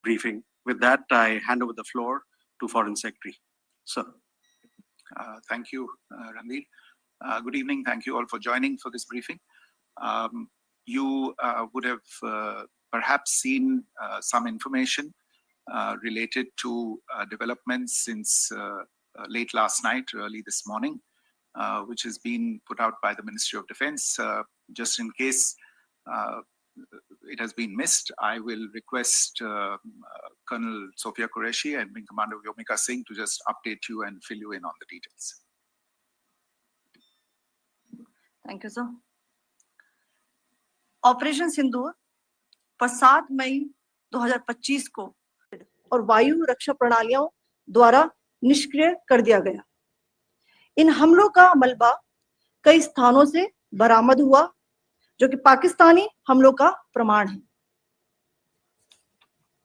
briefing. With that, I hand over the floor to Foreign Secretary. Sir. Thank you, Ranveer. Good evening. Thank you all for joining for this briefing. You would have perhaps seen some information related to developments since late last night, early this morning, which has been put out by the Ministry of Defense. Just in case it has been missed, I will request Colonel Sophia Qureshi and Wing Commander Vyomika Singh to just update you and fill you in on the details. Thank you, sir. Operation Sindoor पर 7 मई 2025 को और वायु रक्षा प्रणालियों द्वारा निष्क्रिय कर दिया गया। इन हमलों का मलबा कई स्थानों से बरामद हुआ, जो कि पाकिस्तानी हमलों का प्रमाण है।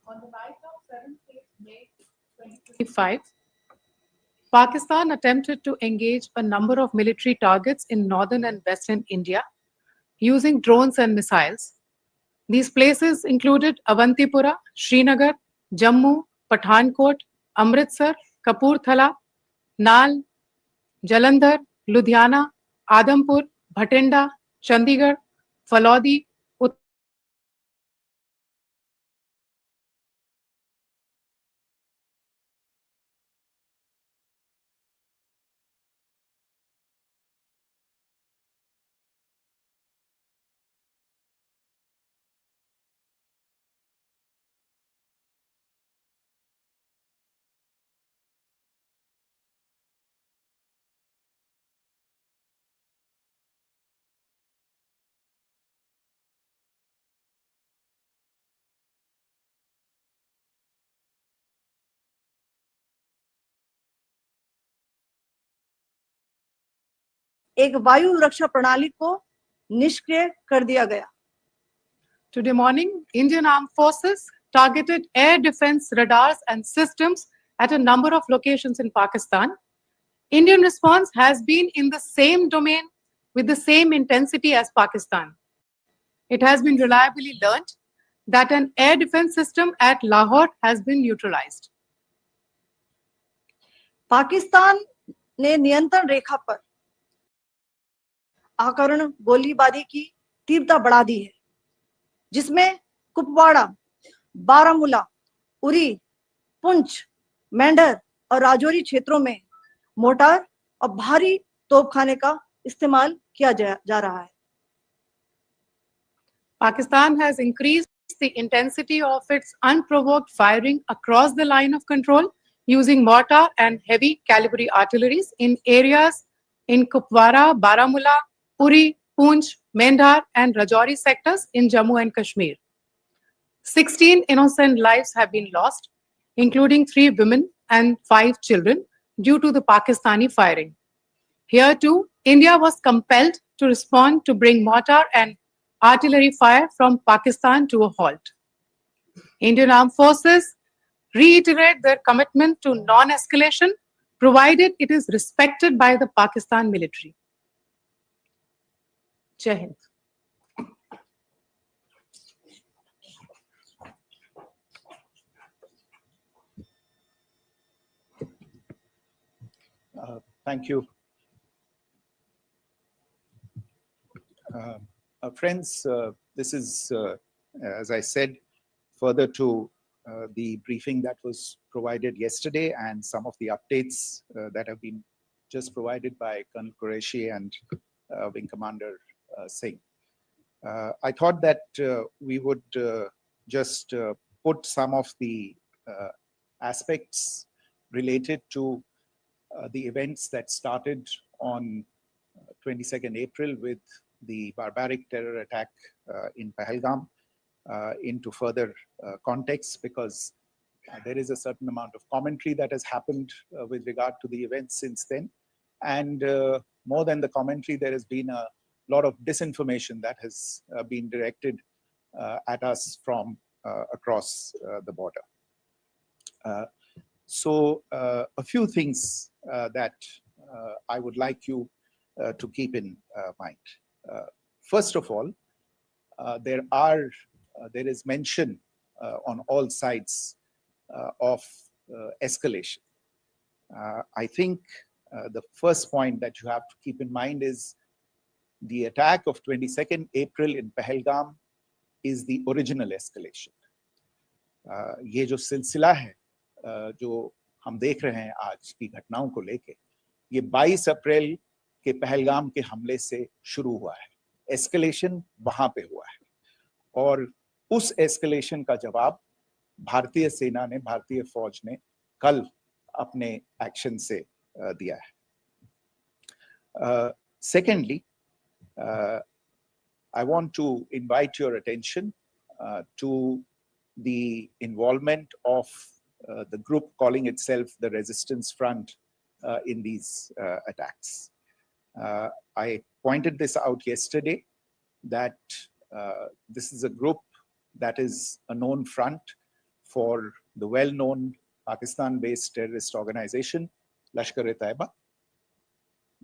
On the night of 7th May 2025, Pakistan attempted to engage a number of military targets in northern and western India using drones and missiles. These places included Avantipura, Srinagar, Jammu, Pathankot, Amritsar, Kapurthala, Nal, Jalandhar, Ludhiana, Adhampur, Bhatinda, Chandigarh, Falodi, एक वायु रक्षा प्रणाली को निष्क्रिय कर दिया गया। Today morning, Indian Armed Forces targeted air defense radars and systems at a number of locations in Pakistan. Indian response has been in the same domain with the same intensity as Pakistan. It has been reliably learnt that an air defense system at Lahore has been neutralized. Pakistan ने नियंत्रण रेखा पर आकरण गोलीबारी की तीव्रता बढ़ा दी है, जिसमें कुपवाड़ा, बारामूला, उरी, पुंछ, मेंढर और राजौरी क्षेत्रों में मोर्टार और भारी तोपखाने का इस्तेमाल किया जा रहा है। Pakistan has increased the intensity of its unprovoked firing across the line of control using mortar and heavy calibre artilleries in areas in Kupwara, Baramulla, Uri, Poonch, Mendhar and Rajouri sectors in Jammu and Kashmir. 16 innocent lives have been lost, including 3 women and 5 children, due to the Pakistani firing. Here too, India was compelled to respond to bring mortar and artillery fire from Pakistan to a halt. Indian Armed Forces reiterate their commitment to non-escalation, provided it is respected by the Pakistan military. Jai Hind. Thank you. Friends, this is, as I said, further to the briefing that was provided yesterday and some of the updates that have been just provided by Colonel Qureshi and Wing Commander Singh. I thought that we would just put some of the aspects related to the events that started on 22nd April with the barbaric terror attack in Pahalgam into further context, because there is a certain amount of commentary that has happened with regard to the events since then. And more than the commentary, there has been a lot of disinformation that has been directed at us from across the border. So a few things that I would like you to keep in mind. First of all, there is mention on all sides of escalation. I think the first point that you have to keep in mind is the attack of 22nd April in Pahalgam is the original escalation. ये जो सिलसिला है जो हम देख रहे हैं आज की घटनाओं को लेके, ये 22 अप्रैल के पहलगाम के हमले से शुरू हुआ है. एस्केलेशन वहां पे हुआ है और उस एस्केलेशन का जवाब भारतीय सेना ने, भारतीय फौज ने कल अपने एक्शन से दिया है. Secondly, I want to invite your attention to the involvement of the group calling itself the Resistance Front in these attacks. I pointed this out yesterday that this is a group that is a known front for the well-known Pakistan-based terrorist organization, Lashkar-e-Taiba.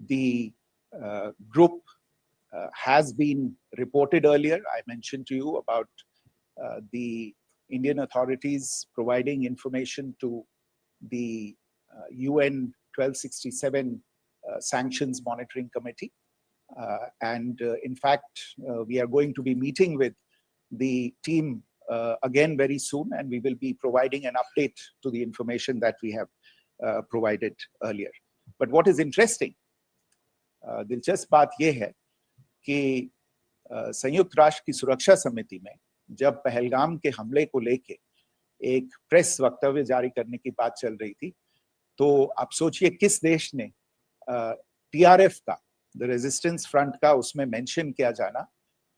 The group has been reported earlier. I mentioned to you about the Indian authorities providing information to the UN 1267 Sanctions Monitoring Committee. In fact, we are going to be meeting with the team again very soon, and we will be providing an update to the information that we have provided earlier. But what is interesting, दिलचस्प बात यह है कि संयुक्त राष्ट्र की सुरक्षा समिति में जब पहलगाम के हमले को लेके एक प्रेस वक्तव्य जारी करने की बात चल रही थी, तो आप सोचिए किस देश ने टीआरएफ का, द रेजिस्टेंस फ्रंट का उसमें मेंशन किया जाना,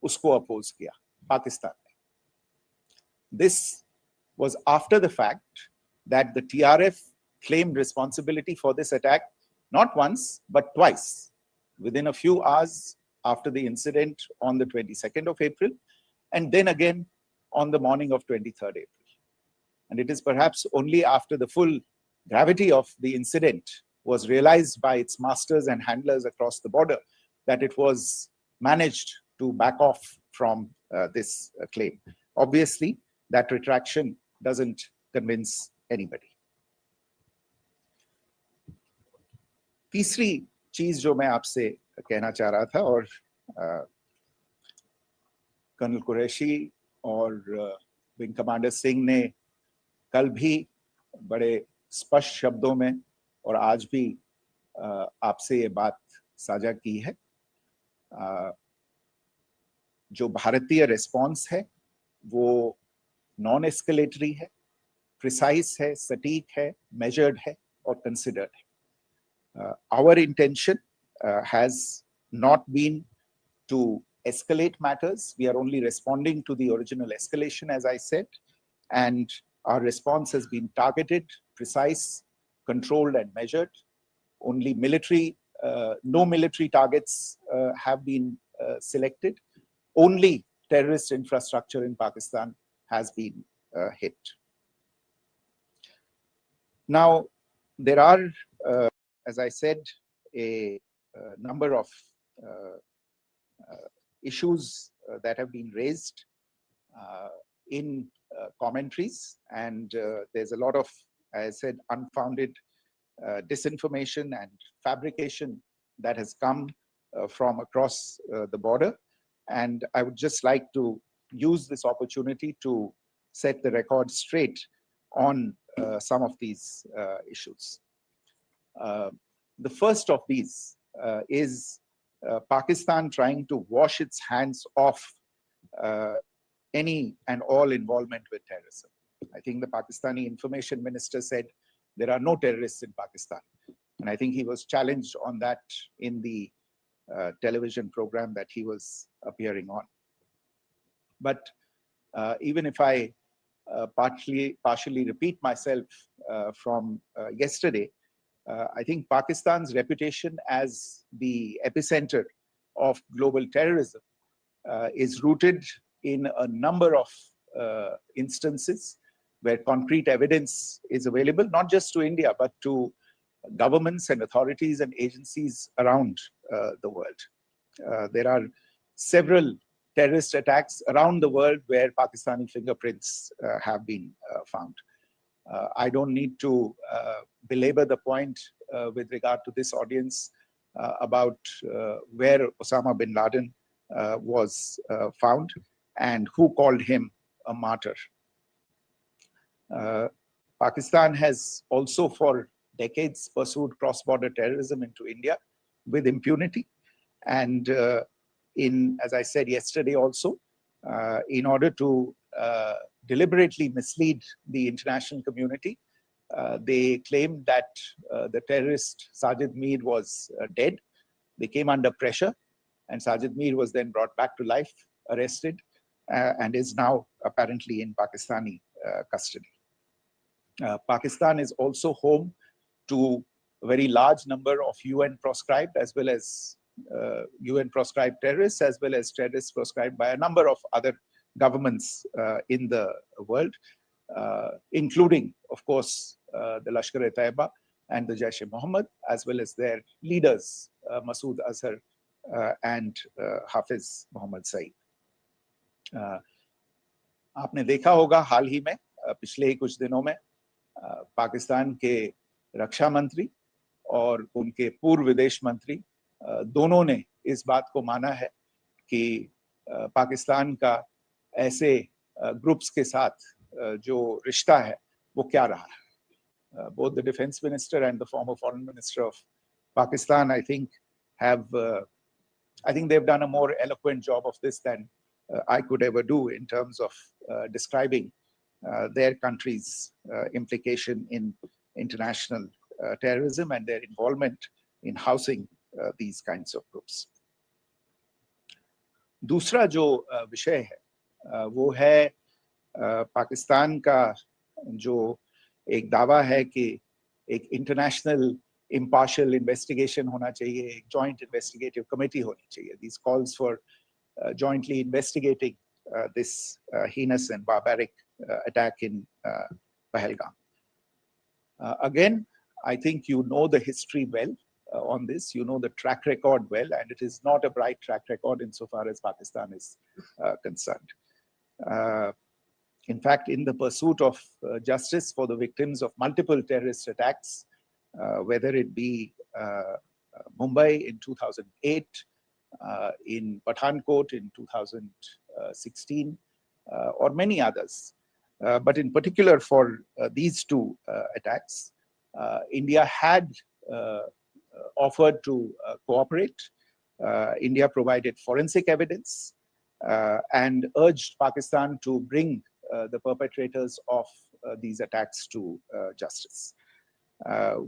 उसको अपोज किया, पाकिस्तान ने. This was after the fact that the TRF claimed responsibility for this attack not once but twice, within a few hours after the incident on the 22nd of April, and then again on the morning of 23rd April. And it is perhaps only after the full gravity of the incident was realized by its masters and handlers across the border that it was managed to back off from this claim. Obviously, that retraction doesn't convince anybody. तीसरी चीज जो मैं आपसे कहना चाह रहा था, और कर्नल कुरैशी और विंग कमांडर सिंह ने कल भी बड़े स्पष्ट शब्दों में और आज भी आपसे ये बात साझा की है. जो भारतीय रिस्पॉन्स है वो नॉन एस्केलेटरी है, प्रिसाइज है, सटीक है, मेजर्ड है और कंसिडर्ड है. Our intention has not been to escalate matters. We are only responding to the original escalation, as I said, and our response has been targeted, precise, controlled and measured. Only no military targets have been selected. Only terrorist infrastructure in Pakistan has been hit. Now, there are, as I said, a number of issues that have been raised in commentaries, and there's a lot of, as I said, unfounded disinformation and fabrication that has come from across the border. And I would just like to use this opportunity to set the record straight on some of these issues. The first of these is Pakistan trying to wash its hands off any and all involvement with terrorism. I think the Pakistani information minister said there are no terrorists in Pakistan. And I think he was challenged on that in the television program that he was appearing on. But even if I partially repeat myself from yesterday, I think Pakistan's reputation as the epicenter of global terrorism is rooted in a number of instances where concrete evidence is available, not just to India, but to governments and authorities and agencies around the world. There are several terrorist attacks around the world where Pakistani fingerprints have been found. I don't need to belabor the point with regard to this audience about where Osama bin Laden was found and who called him a martyr. Pakistan has also for decades pursued cross-border terrorism into India with impunity. And as I said yesterday also, in order to deliberately mislead the international community, they claimed that the terrorist Sajid Mir was dead. They came under pressure, and Sajid Mir was then brought back to life, arrested, and is now apparently in Pakistani custody. Pakistan is also home to a very large number of UN proscribed as well as UN proscribed terrorists, as well as terrorists proscribed by a number of other governments in the world, including, of course, the Lashkar-e-Taiba and the Jaish-e-Mohammed, as well as their leaders, Masood Azhar and Hafiz Mohammed Saeed. आपने देखा होगा हाल ही में पिछले ही कुछ दिनों में पाकिस्तान के रक्षा मंत्री और उनके पूर्व विदेश मंत्री दोनों ने इस बात को माना है कि पाकिस्तान का ऐसे ग्रुप्स के साथ जो रिश्ता है वो क्या रहा है. Both the defense minister and the former foreign minister of Pakistan, I think they've done a more eloquent job of this than I could ever do in terms of describing their country's implication in international terrorism and their involvement in housing these kinds of groups. दूसरा जो विषय है वो है पाकिस्तान का जो एक दावा है कि एक इंटरनेशनल impartial investigation होना चाहिए, एक joint investigative committee होनी चाहिए. These calls for jointly investigating this heinous and barbaric attack in Pahalgam. Again, I think you know the history well on this. You know the track record well, and it is not a bright track record insofar as Pakistan is concerned. In fact, in the pursuit of justice for the victims of multiple terrorist attacks, whether it be Mumbai in 2008, in Pathankot in 2016, or many others. But in particular for these two attacks, India had offered to cooperate. India provided forensic evidence and urged Pakistan to bring the perpetrators of these attacks to justice.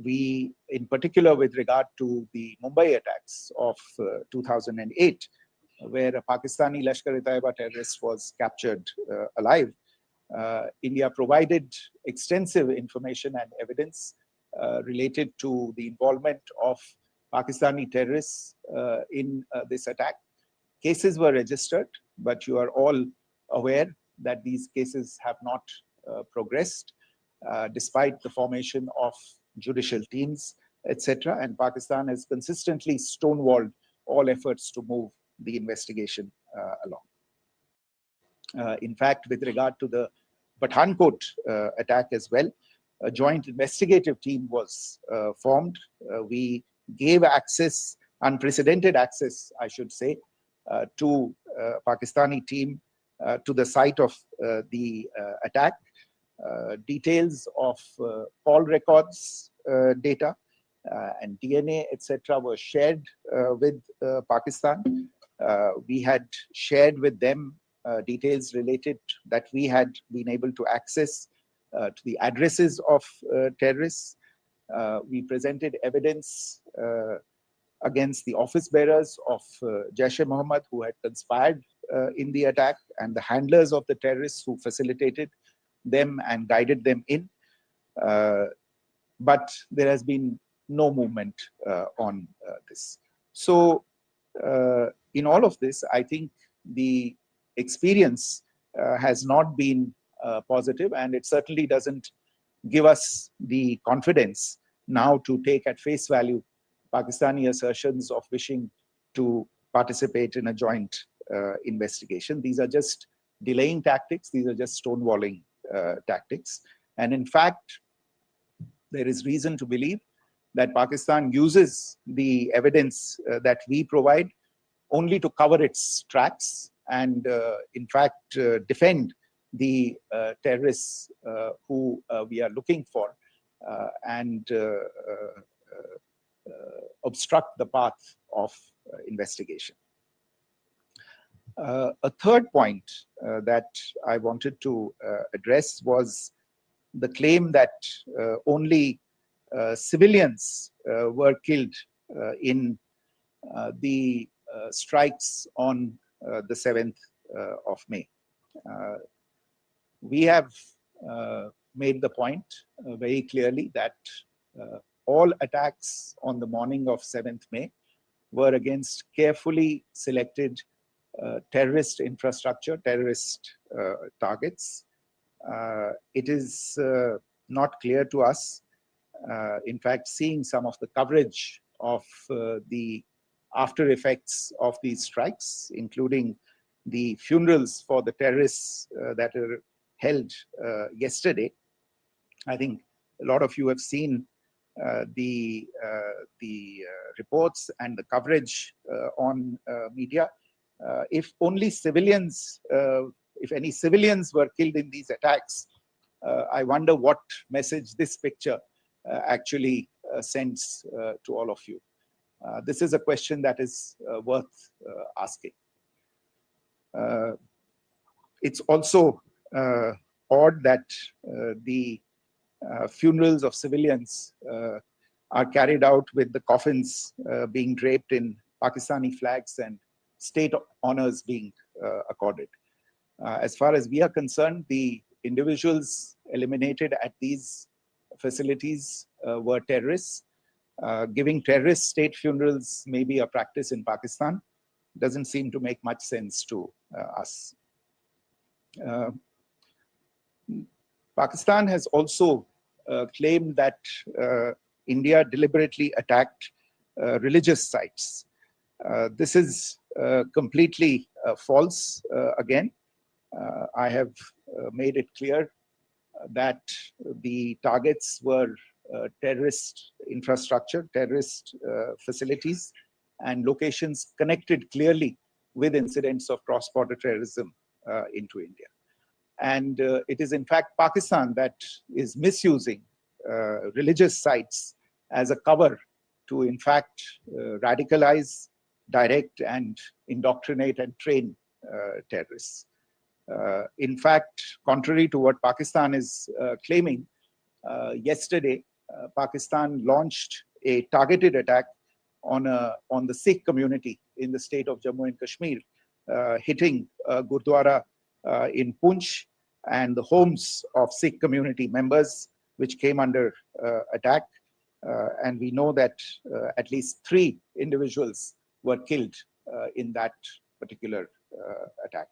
We, in particular with regard to the Mumbai attacks of 2008, where a Pakistani Lashkar-e-Taiba terrorist was captured alive, India provided extensive information and evidence related to the involvement of Pakistani terrorists in this attack. Cases were registered, but you are all aware that these cases have not progressed despite the formation of judicial teams, etc. And Pakistan has consistently stonewalled all efforts to move the investigation along. In fact, with regard to the Pathankot attack as well, a joint investigative team was formed. We gave access, unprecedented access, I should say, to Pakistani team to the site of the attack. Details of call records data and DNA, etc., were shared with Pakistan. We had shared with them details related that we had been able to access to the addresses of terrorists. We presented evidence against the office bearers of Jaish-e-Mohammed who had conspired in the attack, and the handlers of the terrorists who facilitated them and guided them in. But there has been no movement on this. So in all of this, I think the experience has not been positive, and it certainly doesn't give us the confidence now to take at face value Pakistani assertions of wishing to participate in a joint investigation. These are just delaying tactics. These are just stonewalling tactics. And in fact, there is reason to believe that Pakistan uses the evidence that we provide only to cover its tracks and, in fact, defend the terrorists who we are looking for and obstruct the path of investigation. A third point that I wanted to address was the claim that only civilians were killed in the strikes on the 7th of May. We have made the point very clearly that all attacks on the morning of 7th May were against carefully selected terrorist infrastructure, terrorist targets. It is not clear to us, in fact, seeing some of the coverage of the after effects of these strikes, including the funerals for the terrorists that are held yesterday. I think a lot of you have seen the reports and the coverage on media. If only civilians, if any civilians were killed in these attacks, I wonder what message this picture actually sends to all of you. This is a question that is worth asking. It's also odd that the funerals of civilians are carried out with the coffins being draped in Pakistani flags and state honors being accorded. As far as we are concerned, the individuals eliminated at these facilities were terrorists. Giving terrorist state funerals may be a practice in Pakistan. Doesn't seem to make much sense to us. Pakistan has also claimed that India deliberately attacked religious sites. This is completely false again. I have made it clear that the targets were terrorist infrastructure, terrorist facilities, and locations connected clearly with incidents of cross-border terrorism into India. And it is in fact Pakistan that is misusing religious sites as a cover to in fact radicalize, direct, and indoctrinate and train terrorists. In fact, contrary to what Pakistan is claiming, yesterday Pakistan launched a targeted attack on the Sikh community in the state of Jammu and Kashmir, hitting Gurdwara in Poonch and the homes of Sikh community members, which came under attack. And we know that at least 3 individuals were killed in that particular attack.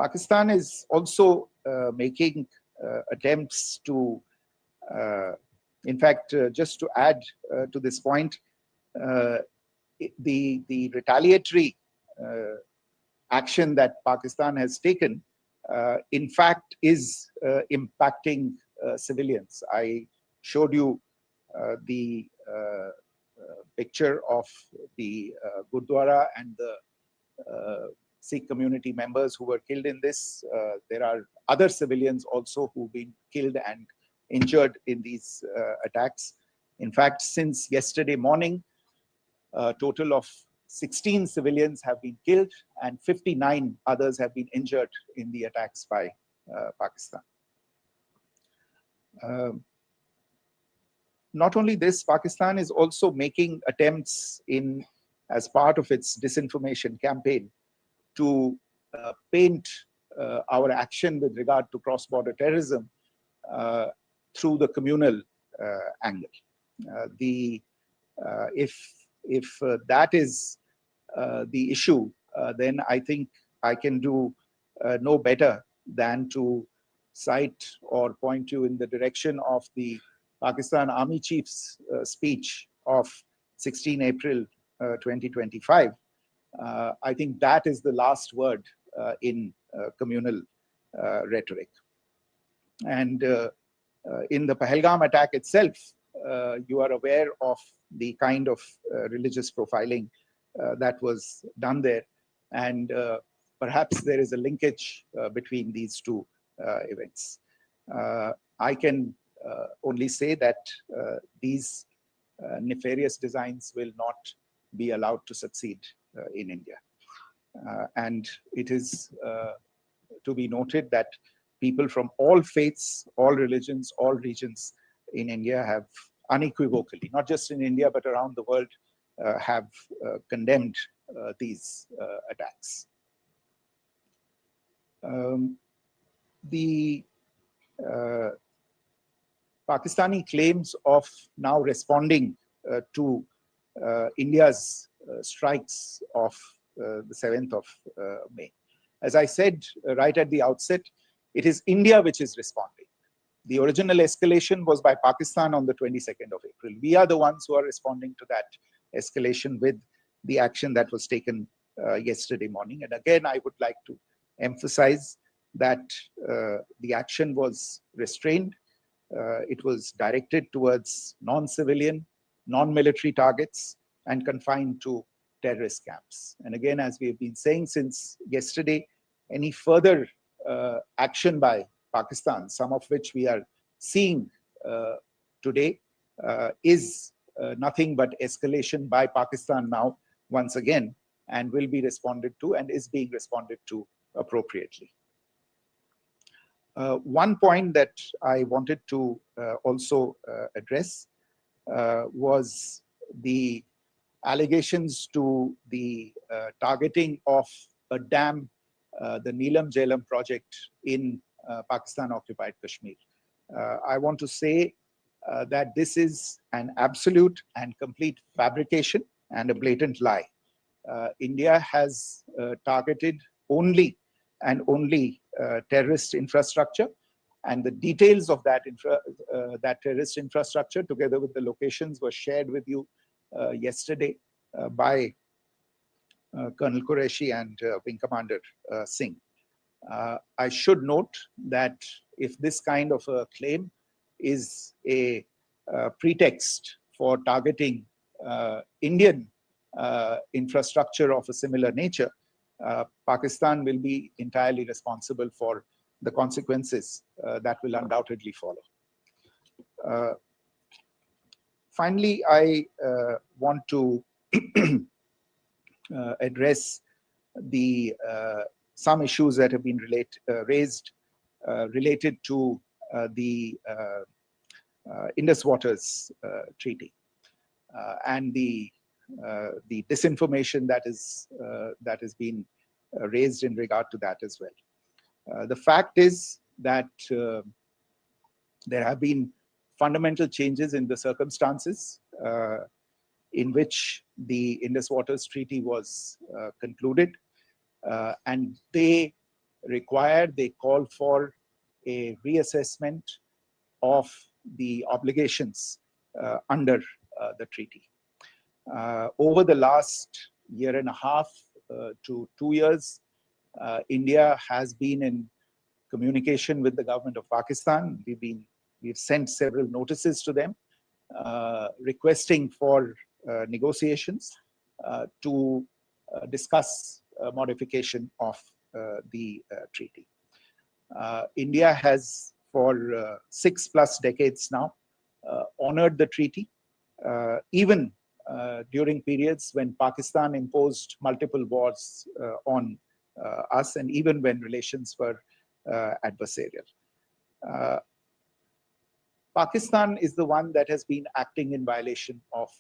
Pakistan is also making attempts to, in fact, just to add to this point, the retaliatory action that Pakistan has taken, in fact, is impacting civilians. I showed you the picture of the Gurdwara and the Sikh community members who were killed in this. There are other civilians also who've been killed and injured in these attacks. In fact, since yesterday morning, a total of 16 civilians have been killed and 59 others have been injured in the attacks by Pakistan. Not only this, Pakistan is also making attempts as part of its disinformation campaign to paint our action with regard to cross-border terrorism through the communal angle. If that is the issue, then I think I can do no better than to cite or point you in the direction of the Pakistan Army Chief's speech of 16 April 2025, I think that is the last word in communal rhetoric. And in the Pahalgam attack itself, you are aware of the kind of religious profiling that was done there. And perhaps there is a linkage between these two events. I can only say that these nefarious designs will not be allowed to succeed in India. And it is to be noted that people from all faiths, all religions, all regions in India have unequivocally, not just in India, but around the world, have condemned these attacks. The Pakistani claims of now responding to India's strikes of the 7th of May. As I said right at the outset, it is India which is responding. The original escalation was by Pakistan on the 22nd of April. We are the ones who are responding to that escalation with the action that was taken yesterday morning. And again, I would like to emphasize that the action was restrained. It was directed towards non-civilian, non-military targets and confined to terrorist camps. And again, as we have been saying since yesterday, any further action by Pakistan, some of which we are seeing today, is nothing but escalation by Pakistan now, once again, and will be responded to and is being responded to appropriately. One point that I wanted to also address was the allegations to the targeting of a dam, the Neelam Jhelum project in Pakistan-occupied Kashmir. I want to say that this is an absolute and complete fabrication and a blatant lie. India has targeted only and only terrorist infrastructure, and the details of that terrorist infrastructure, together with the locations, were shared with you yesterday by Colonel Qureshi and Wing Commander Singh. I should note that if this kind of a claim is a pretext for targeting Indian infrastructure of a similar nature, Pakistan will be entirely responsible for the consequences that will undoubtedly follow. Finally, I want to address the some issues that have been raised related to the Indus Waters Treaty and the disinformation that has been raised in regard to that as well. The fact is that there have been fundamental changes in the circumstances in which the Indus Waters Treaty was concluded, and they call for a reassessment of the obligations under the treaty. Over the last year and a half to 2 years, India has been in communication with the government of Pakistan. We've sent several notices to them requesting for negotiations to discuss modification of the treaty. India has for 6+ decades now honored the treaty, even during periods when Pakistan imposed multiple wars on us, and even when relations were adversarial. Pakistan is the one that has been acting in violation of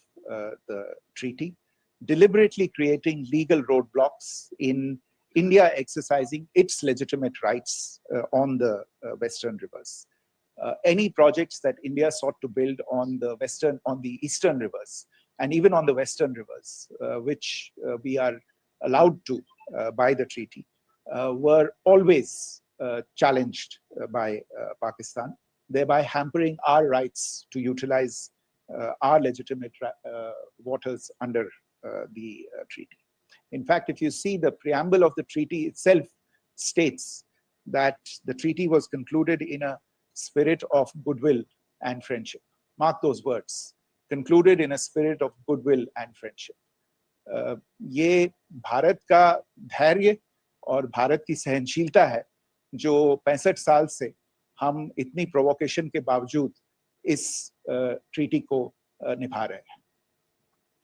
the treaty, deliberately creating legal roadblocks in India exercising its legitimate rights on the Western rivers. Any projects that India sought to build on the Eastern rivers, and even on the Western rivers, which we are allowed to by the treaty, were always challenged by Pakistan, thereby hampering our rights to utilize our legitimate waters under the treaty. In fact, if you see the preamble of the treaty itself states that the treaty was concluded in a spirit of goodwill and friendship. Mark those words, concluded in a spirit of goodwill and friendship. ये भारत का धैर्य और भारत की सहनशीलता है जो 65 साल से हम इतनी प्रोवोकेशन के बावजूद इस ट्रीटी को निभा रहे हैं.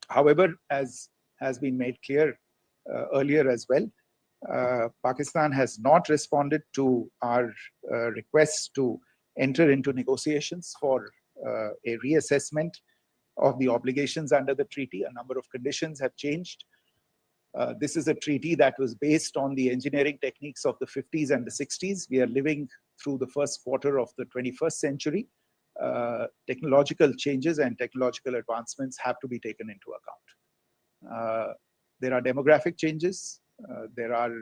However, as has been made clear earlier as well, Pakistan has not responded to our request to enter into negotiations for a reassessment of the obligations under the treaty. A number of conditions have changed. This is a treaty that was based on the engineering techniques of the 50s and the 60s. We are living through the first quarter of the 21st century. Technological changes and technological advancements have to be taken into account. There are demographic changes. There are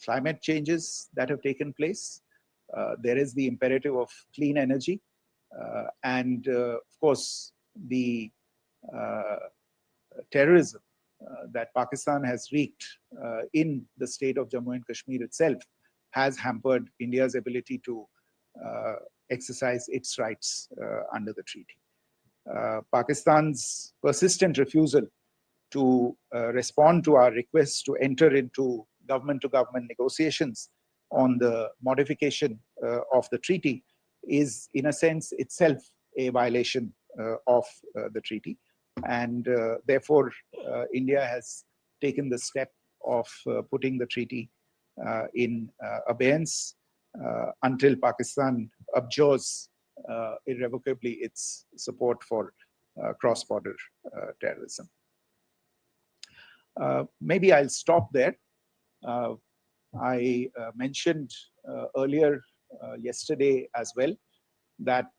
climate changes that have taken place. There is the imperative of clean energy. And of course, the terrorism that Pakistan has wreaked in the state of Jammu and Kashmir itself has hampered India's ability to exercise its rights under the treaty. Pakistan's persistent refusal to respond to our request to enter into government-to-government negotiations on the modification of the treaty is, in a sense, itself a violation of the treaty. And therefore, India has taken the step of putting the treaty in abeyance until Pakistan abjures irrevocably its support for cross-border terrorism. Maybe I'll stop there. I mentioned earlier yesterday as well that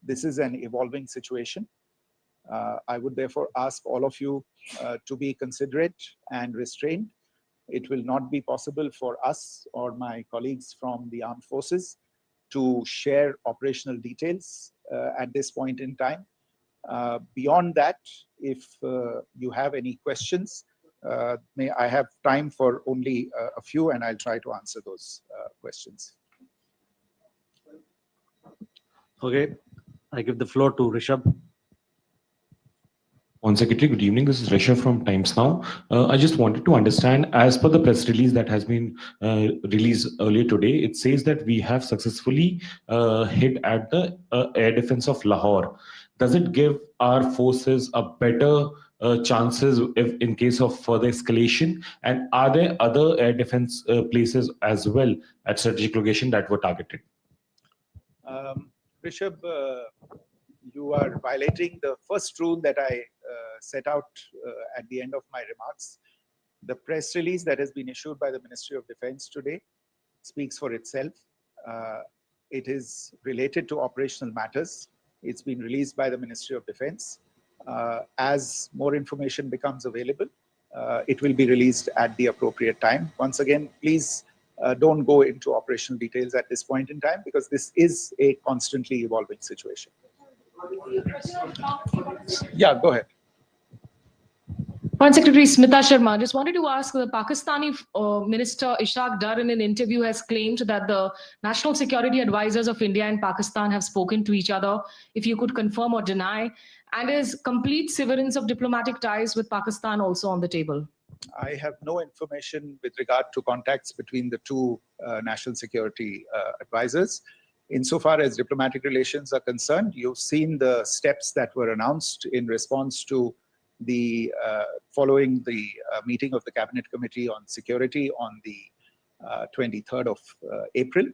this is an evolving situation. I would therefore ask all of you to be considerate and restrained. It will not be possible for us or my colleagues from the armed forces to share operational details at this point in time. Beyond that, if you have any questions, may I have time for only a few, and I'll try to answer those questions. Okay, I give the floor to Rishabh. On Secretary, good evening. This is Rishabh from Times Now. I just wanted to understand, as per the press release that has been released earlier today, it says that we have successfully hit at the air defense of Lahore. Does it give our forces a better chances if in case of further escalation? And are there other air defense places as well at strategic location that were targeted? Rishabh, you are violating the first rule that I set out at the end of my remarks. The press release that has been issued by the Ministry of Defense today speaks for itself. It is related to operational matters. It's been released by the Ministry of Defense. As more information becomes available, it will be released at the appropriate time. Once again, please don't go into operational details at this point in time, because this is a constantly evolving situation. Yeah, go ahead. Foreign Secretary Smita Sharma, just wanted to ask, the Pakistani Minister Ishaq Dar in an interview has claimed that the national security advisors of India and Pakistan have spoken to each other. If you could confirm or deny, and is complete severance of diplomatic ties with Pakistan also on the table? I have no information with regard to contacts between the two national security advisors. Insofar as diplomatic relations are concerned, you've seen the steps that were announced in response to the following the meeting of the Cabinet Committee on Security on the 23rd of April.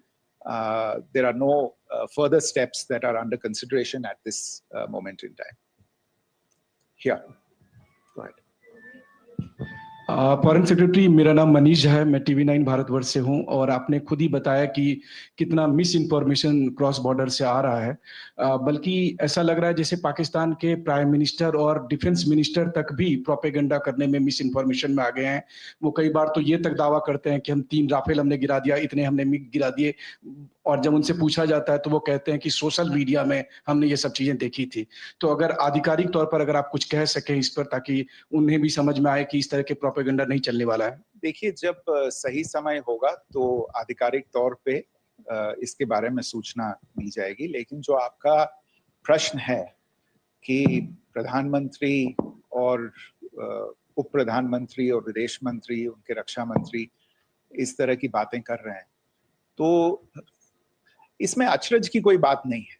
There are no further steps that are under consideration at this moment in time. Here, go ahead. Foreign secretary, मेरा नाम मनीष है, मैं TV9 Bharatvarsh से हूं, और आपने खुद ही बताया कि कितना मिस इन्फॉर्मेशन क्रॉस बॉर्डर से आ रहा है, बल्कि ऐसा लग रहा है जैसे पाकिस्तान के प्राइम मिनिस्टर और डिफेंस मिनिस्टर तक भी प्रोपेगेंडा करने में मिस इन्फॉर्मेशन में आ गए हैं. वो कई बार तो ये तक दावा करते हैं कि हम 3 राफेल हमने गिरा दिया, इतने हमने मिग गिरा दिए. और जब उनसे पूछा जाता है तो वो कहते हैं कि सोशल मीडिया में हमने ये सब चीजें देखी थी। तो अगर आधिकारिक तौर पर अगर आप कुछ कह सकें इस पर, ताकि उन्हें भी समझ में आए कि इस तरह के प्रोपेगेंडा नहीं चलने वाला है। देखिए, जब सही समय होगा तो आधिकारिक तौर पे इसके बारे में सूचना मिल जाएगी। लेकिन जो आपका प्रश्न है कि प्रधानमंत्री और उप प्रधानमंत्री और विदेश मंत्री, उनके रक्षा मंत्री इस तरह की बातें कर रहे हैं, तो इसमें अचरज की कोई बात नहीं है।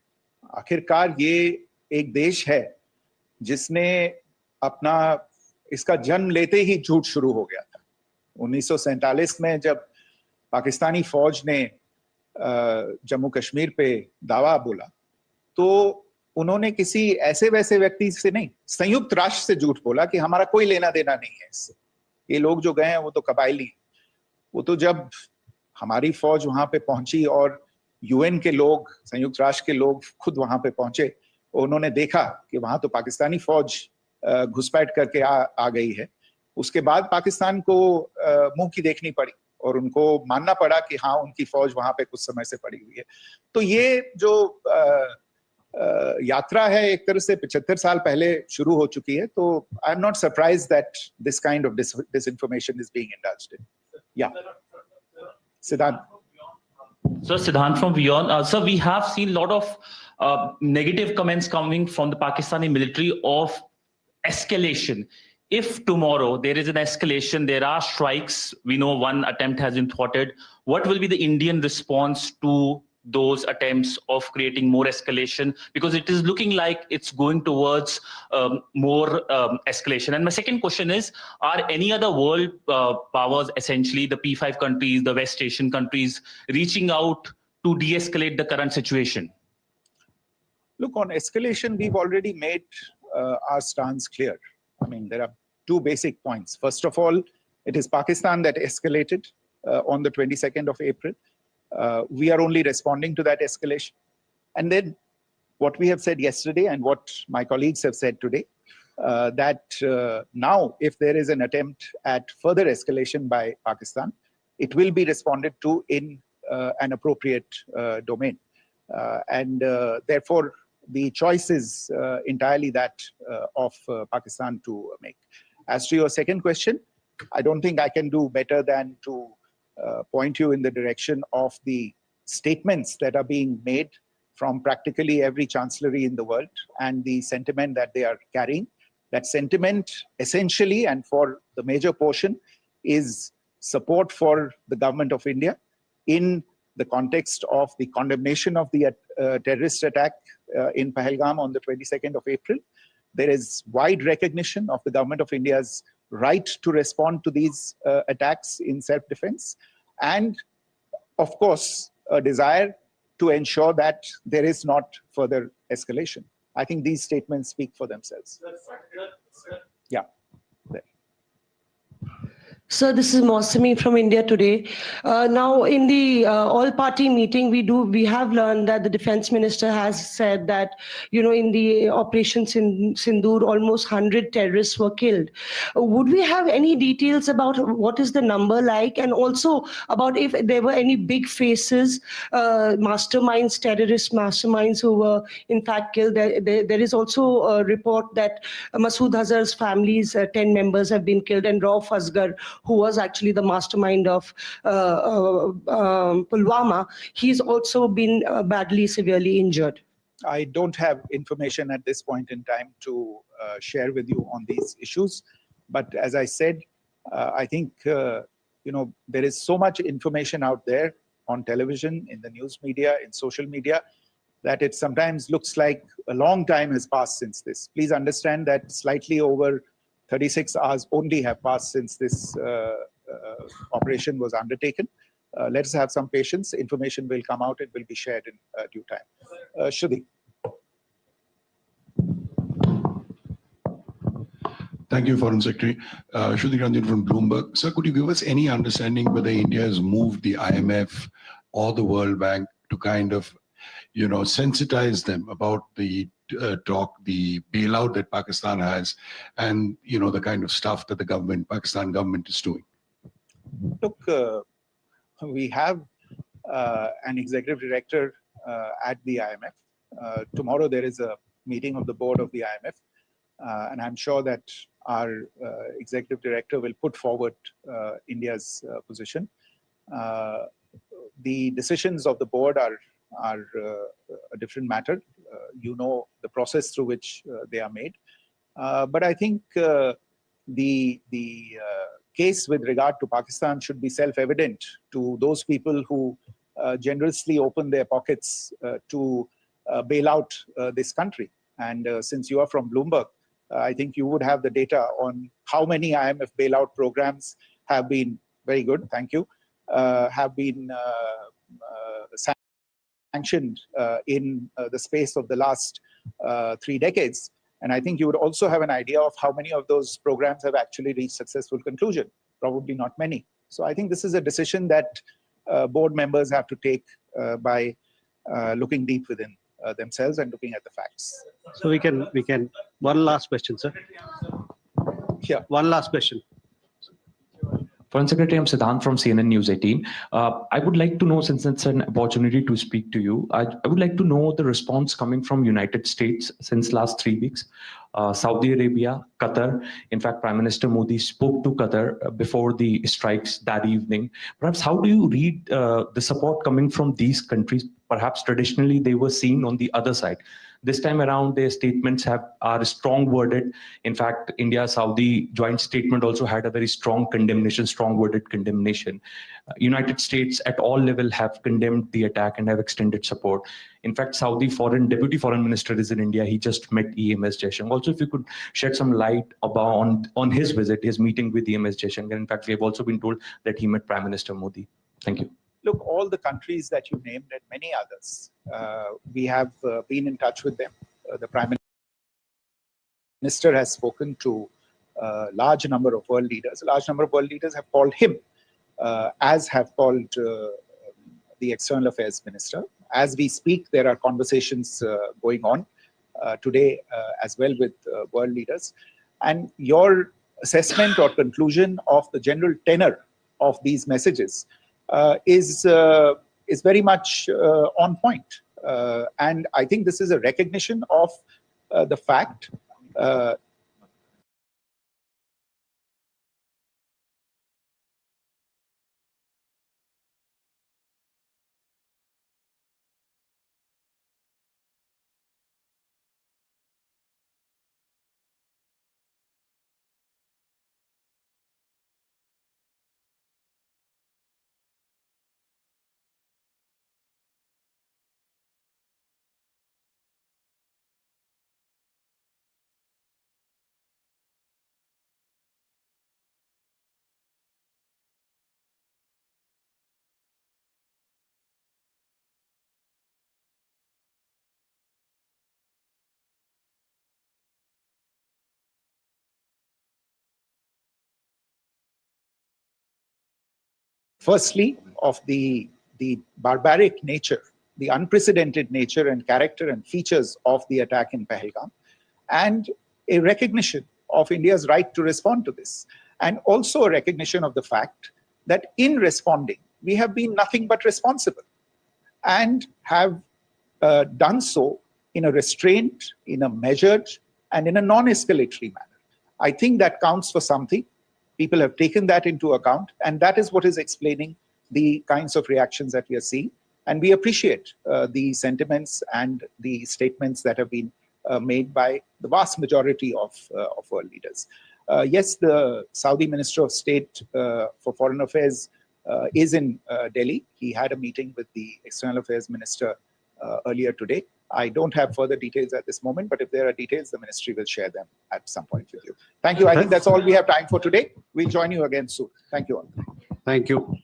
आखिरकार ये एक देश है जिसने अपना इसका जन्म लेते ही झूठ शुरू हो गया था। 1947 में जब पाकिस्तानी फौज ने जम्मू कश्मीर पे दावा बोला, तो उन्होंने किसी ऐसे वैसे व्यक्ति से नहीं, संयुक्त राष्ट्र से झूठ बोला कि हमारा कोई लेना देना नहीं है इससे, ये लोग जो गए हैं वो तो कबायली। वो तो जब हमारी फौज वहां पे पहुंची और यूएन के लोग, संयुक्त राष्ट्र के लोग खुद वहां पे पहुंचे, उन्होंने देखा कि वहां तो पाकिस्तानी फौज घुसपैठ करके आ गई है, उसके बाद पाकिस्तान को मुंह की देखनी पड़ी और उनको मानना पड़ा कि हाँ, उनकी फौज वहां पे कुछ समय से पड़ी हुई है। तो ये जो यात्रा है एक तरह से 75 साल पहले शुरू हो चुकी है। तो I am not surprised that this kind of disinformation is being indulged in. Yeah. Siddhant. So Siddhant from Beyond. So we have seen a lot of negative comments coming from the Pakistani military of escalation. If tomorrow there is an escalation, there are strikes, we know one attempt has been thwarted, what will be the Indian response to those attempts of creating more escalation? Because it is looking like it's going towards more escalation. And my second question is, are any other world powers, essentially the P5 countries, the West Asian countries, reaching out to de-escalate the current situation? Look, on escalation, we've already made our stance clear. I mean, there are two basic points. First of all, it is Pakistan that escalated on the 22nd of April. We are only responding to that escalation. And then what we have said yesterday and what my colleagues have said today, that now if there is an attempt at further escalation by Pakistan, it will be responded to in an appropriate domain. And therefore, the choice is entirely that of Pakistan to make. As to your second question, I don't think I can do better than to point you in the direction of the statements that are being made from practically every chancellery in the world and the sentiment that they are carrying. That sentiment essentially, and for the major portion, is support for the government of India in the context of the condemnation of the terrorist attack in Pahalgam on the 22nd of April. There is wide recognition of the government of India's right to respond to these attacks in self-defense, and of course, a desire to ensure that there is not further escalation. I think these statements speak for themselves. Yeah. Sir, this is Mosami from India Today. Now, in the all-party meeting, we have learned that the defense minister has said that, in the operations in Sindoor, almost 100 terrorists were killed. Would we have any details about what is the number like, and also about if there were any big faces, masterminds, terrorist masterminds who were in fact killed? There is also a report that Masood Azhar's family's 10 members have been killed, and Rauf Asghar, who was actually the mastermind of Pulwama, he's also been badly, severely injured. I don't have information at this point in time to share with you on these issues. But as I said, I think, there is so much information out there on television, in the news media, in social media, that it sometimes looks like a long time has passed since this. Please understand that slightly over 36 hours only have passed since this operation was undertaken. Let us have some patience. Information will come out. It will be shared in due time. Shruti. Thank you, Foreign Secretary. Shruti Ranjan from Bloomberg. Sir, could you give us any understanding whether India has moved the IMF or the World Bank to kind of, sensitize them about the the bailout that Pakistan has, and the kind of stuff that the Pakistan government is doing? Look, we have an executive director at the IMF. Tomorrow there is a meeting of the board of the IMF, and I'm sure that our executive director will put forward India's position. The decisions of the board are a different matter. You know the process through which they are made. But I think the case with regard to Pakistan should be self-evident to those people who generously open their pockets to bail out this country. And since you are from Bloomberg, I think you would have the data on how many IMF bailout programs have been, very good, thank you, have been sanctioned in the space of the last 3 decades. And I think you would also have an idea of how many of those programs have actually reached successful conclusion. Probably not many. So I think this is a decision that board members have to take by looking deep within themselves and looking at the facts. So we can, one last question, sir. Yeah. One last question. Foreign Secretary, I'm Siddhant from CNN News 18. I would like to know, since it's an opportunity to speak to you, I would like to know the response coming from United States since last 3 weeks. Saudi Arabia, Qatar. In fact, Prime Minister Modi spoke to Qatar before the strikes that evening. Perhaps how do you read the support coming from these countries? Perhaps traditionally they were seen on the other side. This time around, their statements are strong worded. In fact, India-Saudi joint statement also had a very strong condemnation, strong worded condemnation. United States at all level have condemned the attack and have extended support. In fact, Saudi Deputy Foreign Minister is in India. He just met EMS Jaishankar. Also, if you could shed some light about on his visit, his meeting with EMS Jaishankar. In fact, we have also been told that he met Prime Minister Modi. Thank you. Look, all the countries that you named and many others, we have been in touch with them. The Prime Minister has spoken to a large number of world leaders. A large number of world leaders have called him, as have called the External Affairs Minister. As we speak, there are conversations going on today as well with world leaders. And your assessment or conclusion of the general tenor of these messages is very much on point. And I think this is a recognition of the fact firstly, of the barbaric nature, the unprecedented nature and character and features of the attack in Pahalgam, and a recognition of India's right to respond to this, and also a recognition of the fact that in responding, we have been nothing but responsible and have done so in a restrained, in a measured, and in a non-escalatory manner. I think that counts for something. People have taken that into account, and that is what is explaining the kinds of reactions that we are seeing. And we appreciate the sentiments and the statements that have been made by the vast majority of world leaders. Yes, the Saudi Minister of State for Foreign Affairs is in Delhi. He had a meeting with the External Affairs Minister earlier today. I don't have further details at this moment, but if there are details, the ministry will share them at some point with you. Thank you. I think that's all we have time for today. We'll join you again soon. Thank you all. Thank you.